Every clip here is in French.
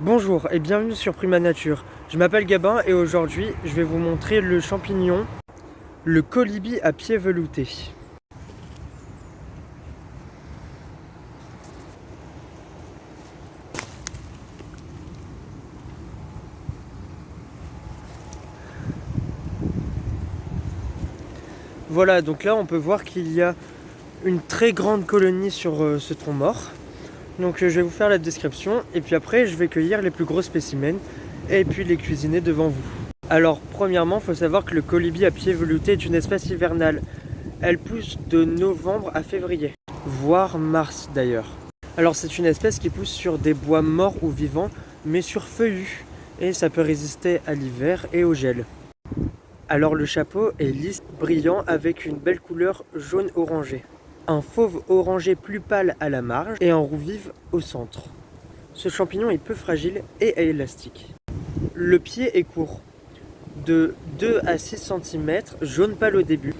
Bonjour et bienvenue sur Prima Nature. Je m'appelle Gabin et aujourd'hui je vais vous montrer le champignon, le colibri à pieds veloutés. Voilà, donc là on peut voir qu'il y a une très grande colonie sur ce tronc mort. Donc je vais vous faire la description et puis après je vais cueillir les plus gros spécimens et puis les cuisiner devant vous. Alors premièrement, il faut savoir que le colibri à pieds veloutés est une espèce hivernale. Elle pousse de novembre à février, voire mars d'ailleurs. Alors c'est une espèce qui pousse sur des bois morts ou vivants, mais sur feuillus, et ça peut résister à l'hiver et au gel. Alors le chapeau est lisse, brillant, avec une belle couleur jaune orangé. Un fauve orangé plus pâle à la marge et un roux vif au centre. Ce champignon est peu fragile et élastique. Le pied est court, de 2 à 6 cm, jaune pâle au début,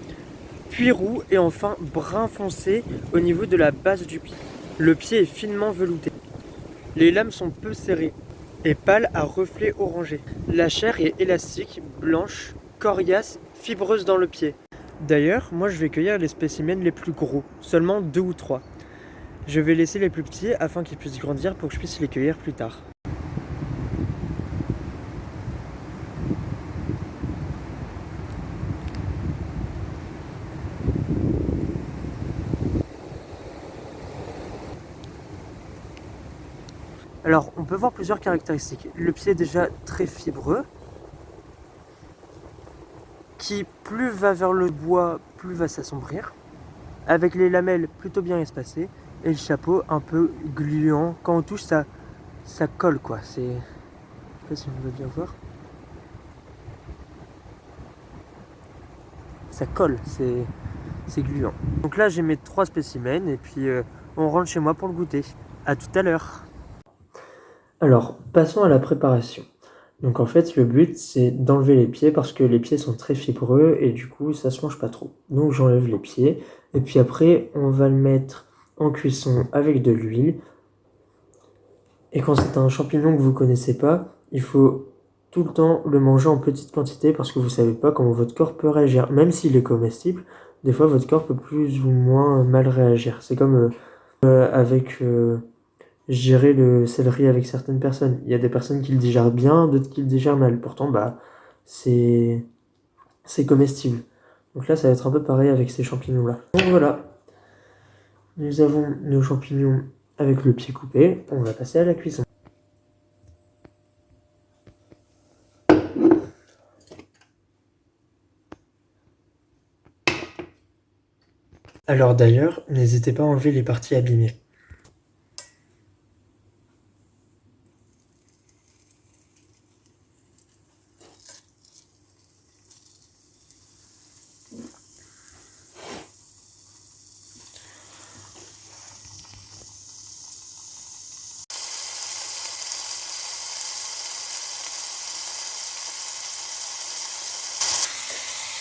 puis roux et enfin brun foncé au niveau de la base du pied. Le pied est finement velouté. Les lames sont peu serrées et pâles à reflets orangés. La chair est élastique, blanche, coriace, fibreuse dans le pied. D'ailleurs, moi je vais cueillir les spécimens les plus gros, seulement 2 ou 3. Je vais laisser les plus petits afin qu'ils puissent grandir pour que je puisse les cueillir plus tard. Alors, on peut voir plusieurs caractéristiques. Le pied est déjà très fibreux, qui plus va vers le bois, plus va s'assombrir, avec les lamelles plutôt bien espacées, et le chapeau un peu gluant. Quand on touche, ça colle quoi. Je sais pas si on veut bien voir. Ça colle, c'est gluant. Donc là, j'ai mes 3 spécimens, et puis on rentre chez moi pour le goûter. À tout à l'heure. Alors, passons à la préparation. Donc en fait, le but, c'est d'enlever les pieds parce que les pieds sont très fibreux et du coup, ça se mange pas trop. Donc j'enlève les pieds et puis après, on va le mettre en cuisson avec de l'huile. Et quand c'est un champignon que vous connaissez pas, il faut tout le temps le manger en petite quantité parce que vous savez pas comment votre corps peut réagir. Même s'il est comestible, des fois votre corps peut plus ou moins mal réagir. C'est comme avec gérer le céleri avec certaines personnes. Il y a des personnes qui le digèrent bien, d'autres qui le digèrent mal. Pourtant, c'est comestible. Donc là, ça va être un peu pareil avec ces champignons-là. Donc voilà, nous avons nos champignons avec le pied coupé. On va passer à la cuisson. Alors d'ailleurs, n'hésitez pas à enlever les parties abîmées.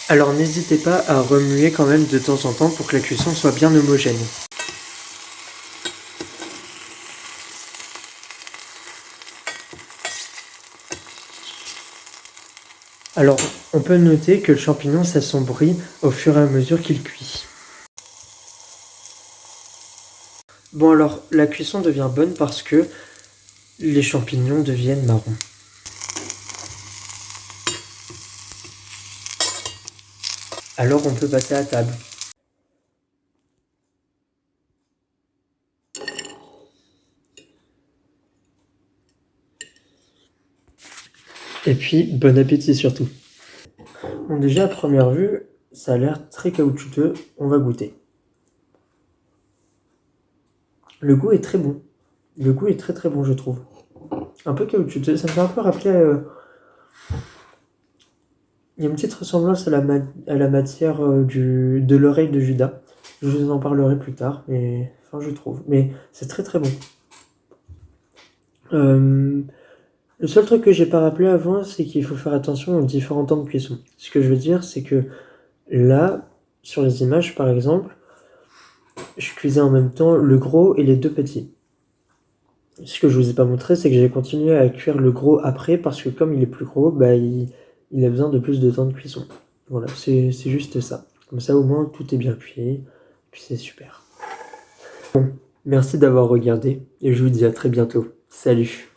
Alors n'hésitez pas à remuer quand même de temps en temps pour que la cuisson soit bien homogène. Alors on peut noter que le champignon s'assombrit au fur et à mesure qu'il cuit. Bon alors la cuisson devient bonne parce que les champignons deviennent marrons. Alors on peut passer à table. Et puis, bon appétit surtout. Bon, déjà, à première vue, ça a l'air très caoutchouteux. On va goûter. Le goût est très bon. Le goût est très très bon, je trouve. Un peu caoutchouteux. Ça me fait un peu rappeler... Il y a une petite ressemblance à la matière de l'oreille de Judas. Je vous en parlerai plus tard, mais... Enfin, je trouve. Mais c'est très très bon. Le seul truc que j'ai pas rappelé avant, c'est qu'il faut faire attention aux différents temps de cuisson. Ce que je veux dire, c'est que là, sur les images par exemple, je cuisais en même temps le gros et les 2 petits. Ce que je vous ai pas montré, c'est que j'ai continué à cuire le gros après parce que comme il est plus gros, bah, il a besoin de plus de temps de cuisson. Voilà, c'est juste ça. Comme ça, au moins, tout est bien cuit, puis c'est super. Bon, merci d'avoir regardé et je vous dis à très bientôt. Salut!